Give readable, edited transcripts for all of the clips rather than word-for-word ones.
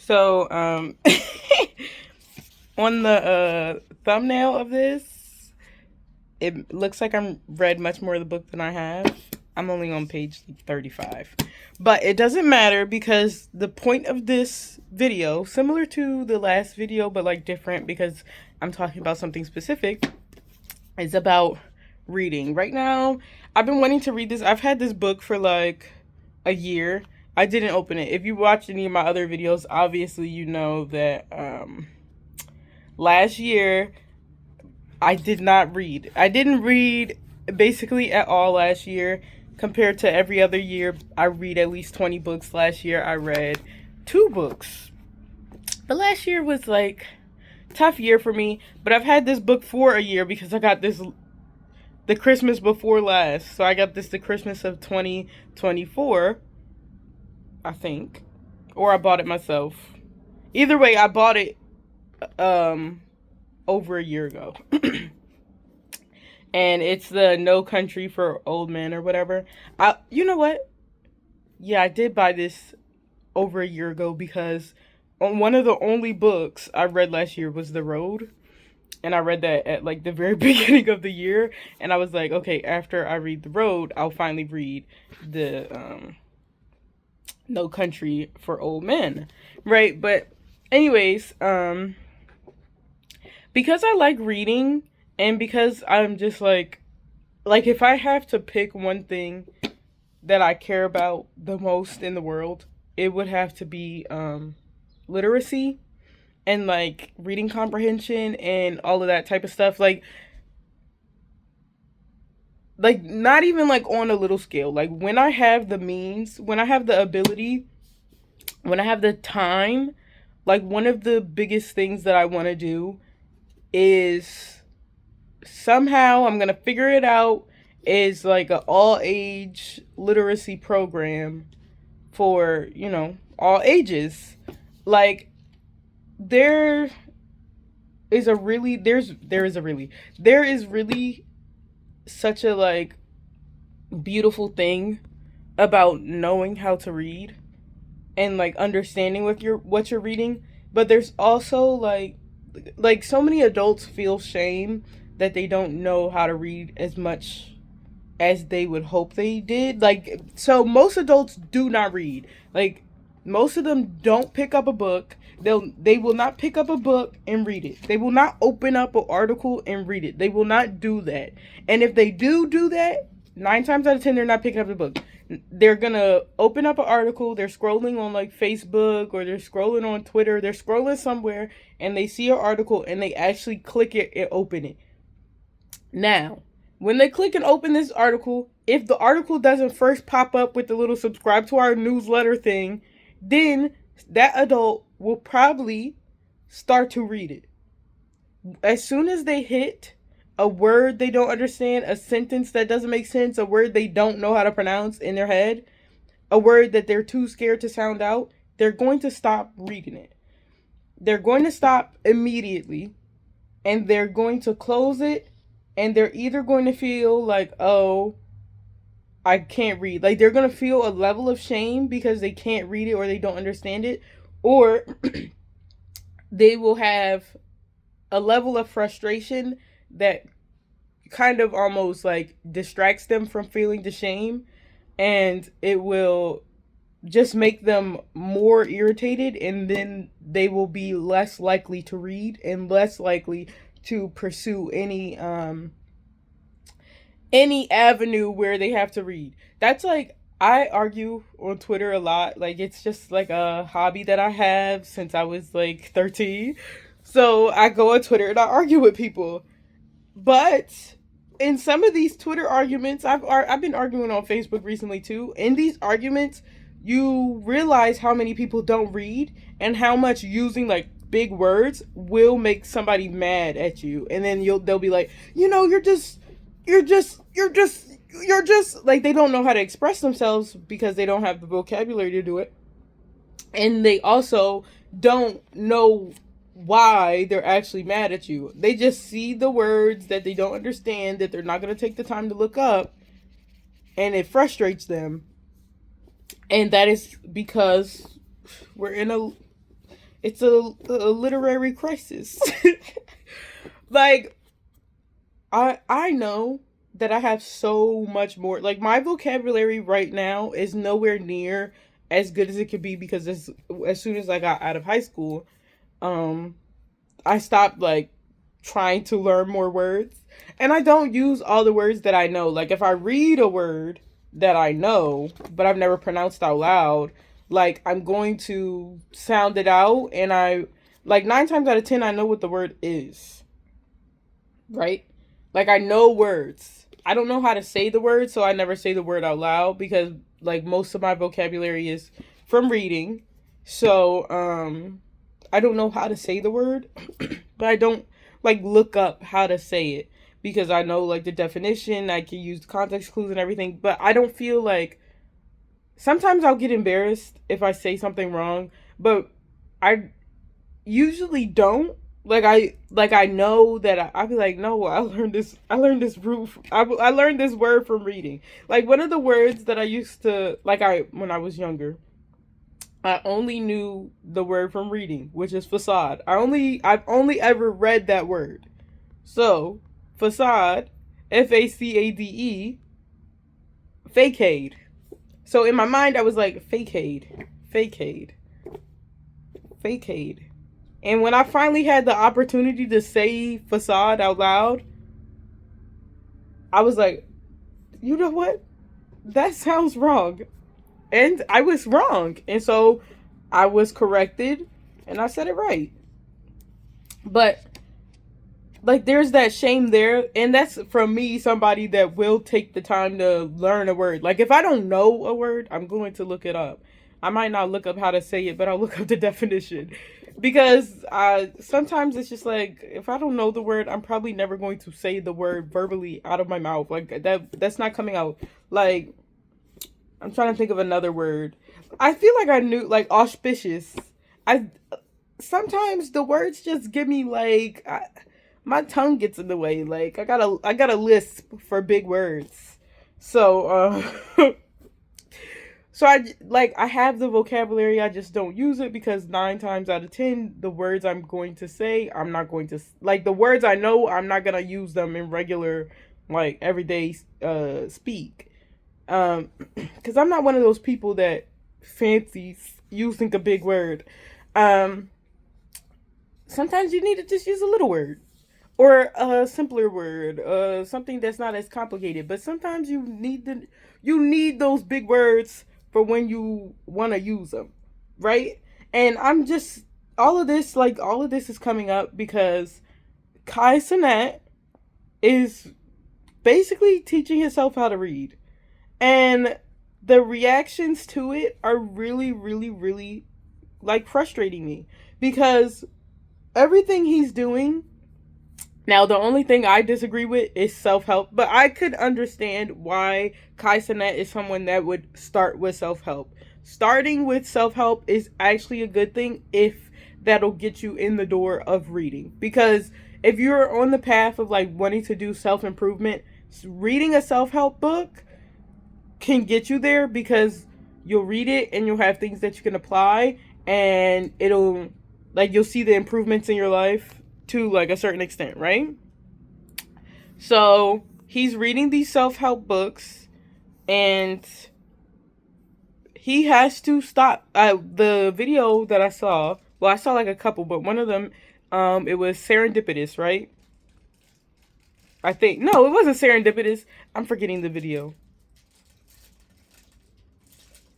So, on the thumbnail of this, it looks like I'm read much more of the book than I have. I'm only on page 35. But it doesn't matter because the point of this video, similar to the last video, but like different because I'm talking about something specific, is about reading. Right now, I've been wanting to read this. I've had this book for like a year. I didn't open it. If you watched any of my other videos, obviously you know that last year I did not read. I didn't read basically at all last year compared to every other year. I read at least 20 books. Last year I read 2 books. But last year was like tough year for me, but I've had this book for a year because I got this the Christmas before last. So I got this the Christmas of 2024, I think. Or I bought it myself. Either way, I bought it um over a year ago. And it's the No Country for Old Men or whatever. You know what? Yeah, I did buy this over a year ago because on one of the only books I read last year was The Road. And I read that at like the very beginning of the year, and I was like, okay, after I read The Road, I'll finally read the No Country for Old Men, right? But anyways, because I like reading and because I'm just like if I have to pick one thing that I care about the most in the world, it would have to be literacy and like reading comprehension and all of that type of stuff. Like not even like on a little scale. Like when I have the means, when I have the ability, when I have the time, like one of the biggest things that I want to do is somehow I'm going to figure it out is like an all age literacy program for, all ages. Like there is a really there is really such a like beautiful thing about knowing how to read and like understanding what you're reading, but there's also like so many adults feel shame that they don't know how to read as much as they would hope they did. Like, so most adults do not read. Like, most of them don't pick up a book. They will not pick up a book and read it. They will not open up an article and read it. They will not do that. And if they do that, 9 times out of 10 they're not picking up the book. They're gonna open up an article. They're scrolling on like Facebook or they're scrolling on Twitter. They're scrolling somewhere and they see an article and they actually click it and open it. Now, when they click and open this article, if the article doesn't first pop up with the little subscribe to our newsletter thing, then that adult will probably start to read it. As soon as they hit a word they don't understand, a sentence that doesn't make sense, a word they don't know how to pronounce in their head, a word that they're too scared to sound out, they're going to stop reading it. They're going to stop immediately and they're going to close it, and they're either going to feel like, oh, I can't read. Like they're going to feel a level of shame because they can't read it or they don't understand it, or they will have a level of frustration that kind of almost like distracts them from feeling the shame, and it will just make them more irritated, and then they will be less likely to read and less likely to pursue any avenue where they have to read. That's like, I argue on Twitter a lot. Like it's just like a hobby that I have since I was like 13. So I go on Twitter and I argue with people. But in some of these Twitter arguments, I've been arguing on Facebook recently too. In these arguments, you realize how many people don't read and how much using like big words will make somebody mad at you. And then they'll be like, you're just like, they don't know how to express themselves because they don't have the vocabulary to do it. And they also don't know why they're actually mad at you. They just see the words that they don't understand, that they're not going to take the time to look up, and it frustrates them. And that is because we're in a It's a literary crisis. Like, I know that I have so much more. Like, my vocabulary right now is nowhere near as good as it could be because as soon as I got out of high school, um I stopped like trying to learn more words. And I don't use all the words that I know. Like, if I read a word that I know, but I've never pronounced out loud, like, I'm going to sound it out, and like, 9 times out of 10 I know what the word is, right? Like, I know words. I don't know how to say the word, so I never say the word out loud because, like, most of my vocabulary is from reading. So, I don't know how to say the word, but I don't like look up how to say it because I know like the definition. I can use context clues and everything, but I don't feel like sometimes I'll get embarrassed if I say something wrong, but I usually don't. I know that I'll be like, no, I learned this root I learned this word from reading. Like, one of the words that I used to like I when I was younger, I only knew the word from reading, which is facade. I've only ever read that word. So, facade, FACADE, fakeade. So in my mind I was like fakeade, fakeade, fakeade. And when I finally had the opportunity to say facade out loud, I was like, you know what? That sounds wrong. And I was wrong. And so I was corrected and I said it right. But like, there's that shame there, and that's from me, somebody that will take the time to learn a word. Like, if I don't know a word, I'm going to look it up. I might not look up how to say it, but I'll look up the definition because sometimes it's just like, if I don't know the word, I'm probably never going to say the word verbally out of my mouth. Like, that's not coming out. Like, I'm trying to think of another word. I feel like I knew, like, auspicious. I Sometimes the words just give me like my tongue gets in the way. Like, I got a lisp for big words. So so I have the vocabulary, I just don't use it because 9 times out of 10 the words I'm going to say, I'm not going to like the words I know, I'm not going to use them in regular like everyday speak. Cuz I'm not one of those people that fancies using a big word. Sometimes you need to just use a little word or a simpler word, something that's not as complicated. But sometimes you need those big words for when you want to use them, right? And I'm just all of this is coming up because Cenat is basically teaching himself how to read, and the reactions to it are really, really, really like frustrating me because everything he's doing now, the only thing I disagree with is self-help, but I could understand why Kai Cenat is someone that would start with self-help. Starting with self-help is actually a good thing if that'll get you in the door of reading. Because if you're on the path of like wanting to do self-improvement, reading a self-help book can get you there because you'll read it and you'll have things that you can apply, and it'll like you'll see the improvements in your life to like a certain extent, right? So he's reading these self-help books and he has to stop. The video that I saw, well, I saw like a couple, but one of them, it was serendipitous, right? I think, no, it wasn't serendipitous. I'm forgetting the video.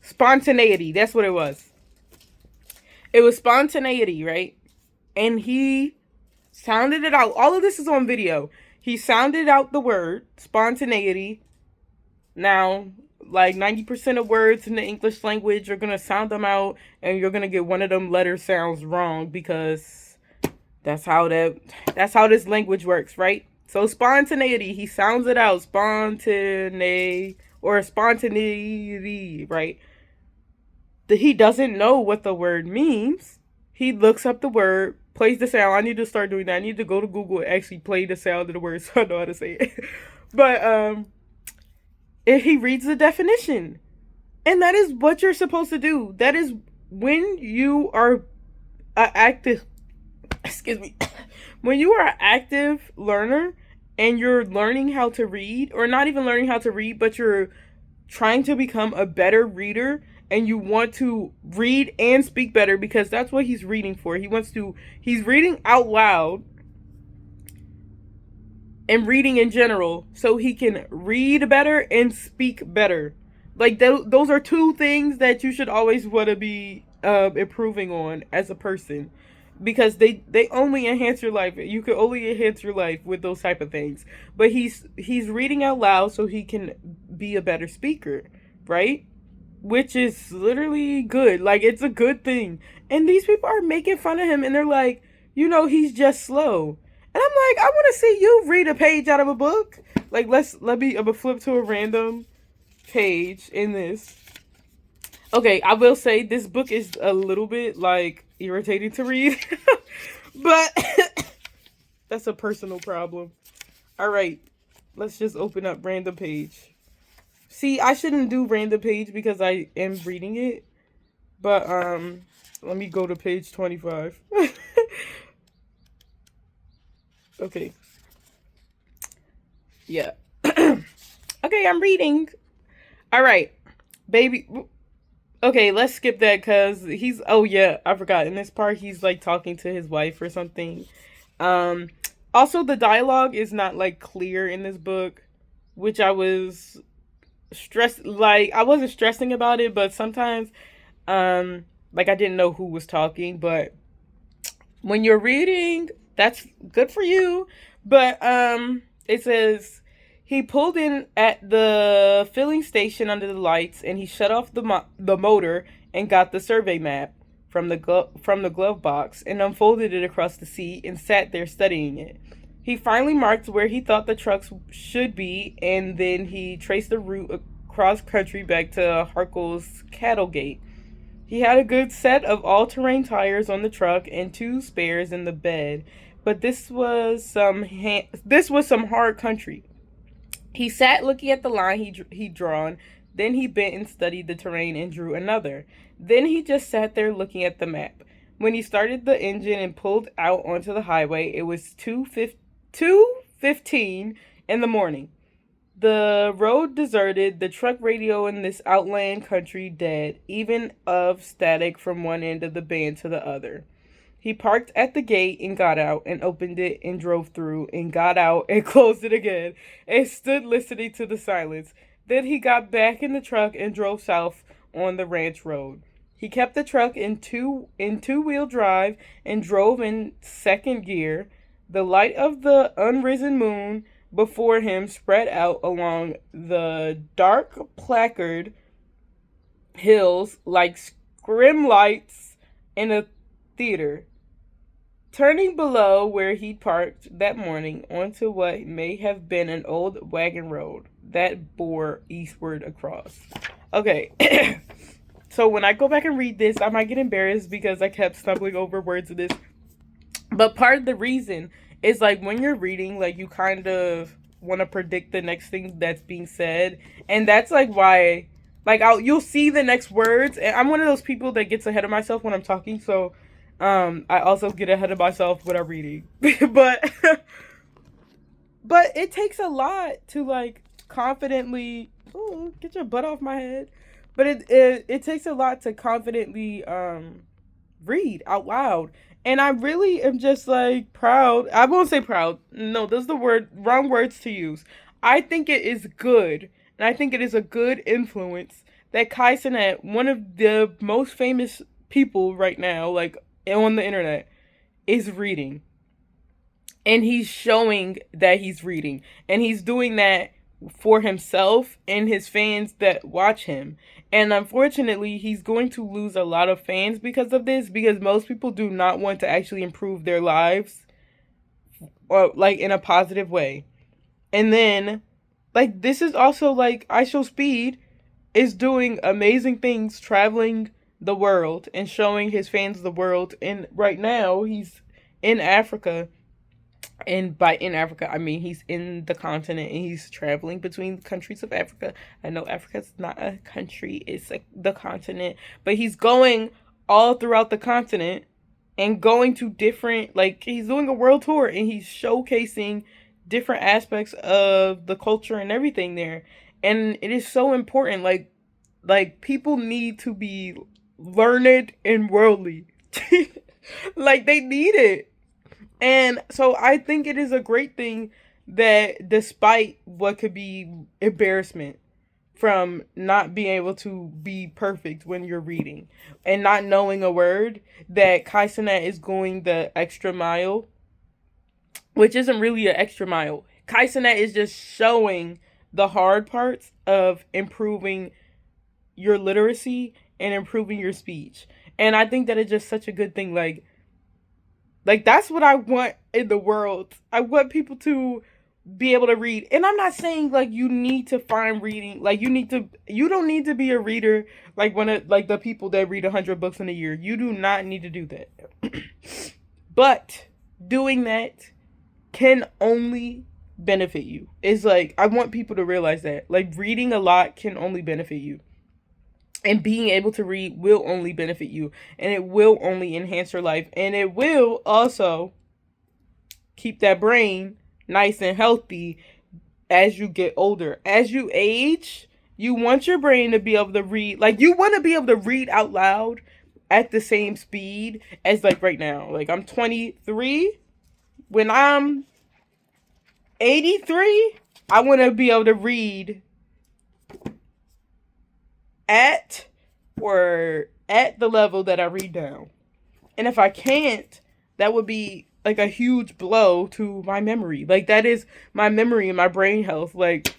Spontaneity, that's what it was. It was spontaneity, right? And he sounded it out. All of this is on video. He sounded out the word spontaneity. Now, like 90% of words in the English language, you're going to sound them out and you're going to get one of them letter sounds wrong because that's how this language works, right? So spontaneity, he sounds it out, spontaneity or spontaneity, right? He doesn't know what the word means. He looks up the word, plays the sound. I need to start doing that. I need to go to Google and actually play the sound of the word so I know how to say it. But he reads the definition. And that is what you're supposed to do. That is when you are active, excuse me, when you are an active learner and you're learning how to read, or not even learning how to read, but you're trying to become a better reader, and you want to read and speak better, because that's what he's reading for. He's reading out loud and reading in general so he can read better and speak better. Like those are two things that you should always want to be improving on as a person, because they only enhance your life. You can only enhance your life with those type of things. But he's reading out loud so he can be a better speaker, right? Which is literally good. Like, it's a good thing. And these people are making fun of him, and they're like, he's just slow. And I'm like, I want to see you read a page out of a book. Like, I'm gonna flip to a random page in this. Okay, I will say this book is a little bit like irritating to read, but that's a personal problem. All right, let's just open up random page. See, I shouldn't do random page because I am reading it, but let me go to page 25. Okay. Yeah. Okay, I'm reading. All right, baby. Okay, let's skip that because oh yeah, I forgot. In this part, he's like talking to his wife or something. Um, Also, the dialogue is not like clear in this book, which I was stressed. Like, I wasn't stressing about it, but sometimes, like, I didn't know who was talking. But when you're reading, that's good for you. But it says he pulled in at the filling station under the lights, and he shut off the motor and got the survey map from the glove box and unfolded it across the seat and sat there studying it. He finally marked where he thought the trucks should be, and then he traced the route across country back to Harkle's cattle gate. He had a good set of all-terrain tires on the truck and two spares in the bed, but this was some hard country. He sat looking at the line he'd drawn, then he bent and studied the terrain and drew another. Then he just sat there looking at the map. When he started the engine and pulled out onto the highway, it was 2:15 in the morning. The road deserted, the truck radio in this outland country dead, even of static from one end of the band to the other. He parked at the gate and got out and opened it and drove through and got out and closed it again and stood listening to the silence. Then he got back in the truck and drove south on the ranch road. He kept the truck in two-wheel drive and drove in second gear. The light of the unrisen moon before him spread out along the dark placard hills like scrim lights in a theater. Turning below where he parked that morning onto what may have been an old wagon road that bore eastward across. Okay, so when I go back and read this, I might get embarrassed because I kept stumbling over words of this. But part of the reason is, like, when you're reading, like, you kind of want to predict the next thing that's being said. And that's, like, why, like, you'll see the next words. And I'm one of those people that gets ahead of myself when I'm talking, so I also get ahead of myself when I'm reading. but it takes a lot to, like, confidently, get your butt off my head. But it takes a lot to confidently read out loud. And I really am just, like, proud. I won't say proud. No, those are the wrong words to use. I think it is good, and I think it is a good influence that Cenat, one of the most famous people right now, like, on the internet, is reading. And he's showing that he's reading. And he's doing that for himself and his fans that watch him. And unfortunately, he's going to lose a lot of fans because of this, because most people do not want to actually improve their lives, or, like, in a positive way. And then, like, this is also, like, I Show Speed is doing amazing things, traveling the world and showing his fans the world. And right now, he's in Africa. And by in Africa, I mean he's in the continent and he's traveling between the countries of Africa. I know Africa's not a country, it's like the continent. But he's going all throughout the continent and going to different, like, he's doing a world tour and he's showcasing different aspects of the culture and everything there. And it is so important. Like people need to be learned and worldly. Like they need it. And so I think it is a great thing that despite what could be embarrassment from not being able to be perfect when you're reading and not knowing a word, that Kai Cenat is going the extra mile, which isn't really an extra mile. Kai Cenat is just showing the hard parts of improving your literacy and improving your speech. And I think that is just such a good thing. Like that's what I want in the world. I want people to be able to read. And I'm not saying like you need to find reading. Like you don't need to be a reader like like the people that read 100 books in a year. You do not need to do that. But doing that can only benefit you. It's like I want people to realize that. Like reading a lot can only benefit you. And being able to read will only benefit you. And it will only enhance your life. And it will also keep that brain nice and healthy as you get older. As you age, you want your brain to be able to read. Like you want to be able to read out loud at the same speed as like right now. Like I'm 23. When I'm 83, I want to be able to read at the level that I read down. And if I can't, that would be like a huge blow to my memory. Like that is my memory and my brain health. Like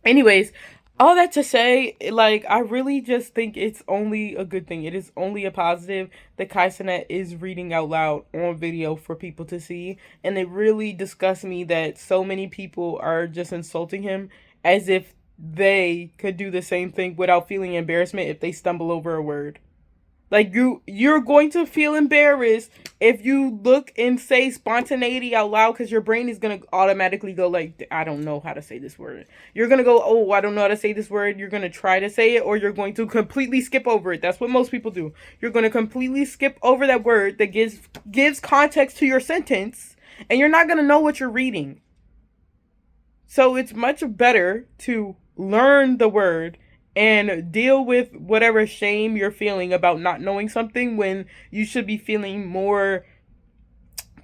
anyways, all that to say, like I really just think it's only a good thing. It is only a positive that Kai Cenat is reading out loud on video for people to see. And it really disgusts me that so many people are just insulting him as if they could do the same thing without feeling embarrassment if they stumble over a word. Like you're going to feel embarrassed if you look and say spontaneity out loud because your brain is going to automatically go like, I don't know how to say this word. You're going to go, oh, I don't know how to say this word. You're going to try to say it, or you're going to completely skip over it. That's what most people do. You're going to completely skip over that word that gives context to your sentence, and you're not going to know what you're reading. So it's much better to learn the word and deal with whatever shame you're feeling about not knowing something when you should be feeling more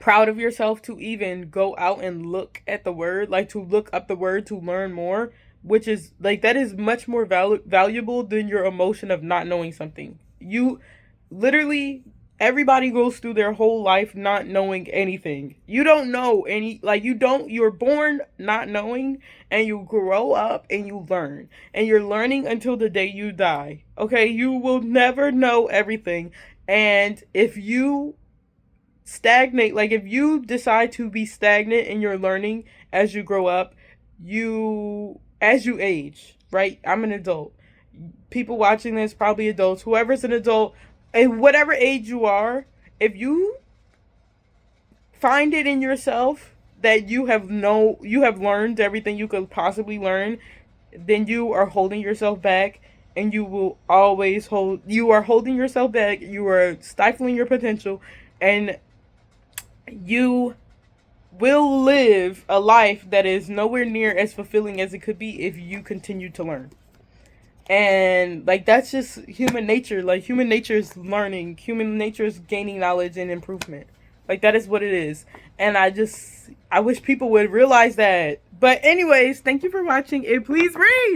proud of yourself to even go out and look at the word, like to look up the word to learn more, which is like that is much more valuable than your emotion of not knowing something. You literally, everybody goes through their whole life not knowing anything. You don't know any, like you're born not knowing, and you grow up and you learn. And you're learning until the day you die. Okay? You will never know everything. And if you stagnate, like if you decide to be stagnant in your learning as you grow up, as you age, right? I'm an adult. People watching this, probably adults. Whoever's an adult, at whatever age you are, if you find it in yourself that you have learned everything you could possibly learn, then you are holding yourself back, and you will always you are holding yourself back, you are stifling your potential, and you will live a life that is nowhere near as fulfilling as it could be if you continue to learn. And like that's just human nature. Like human nature is learning. Human nature is gaining knowledge and improvement. Like that is what it is. And I wish people would realize that. But anyways, thank you for watching, and please read.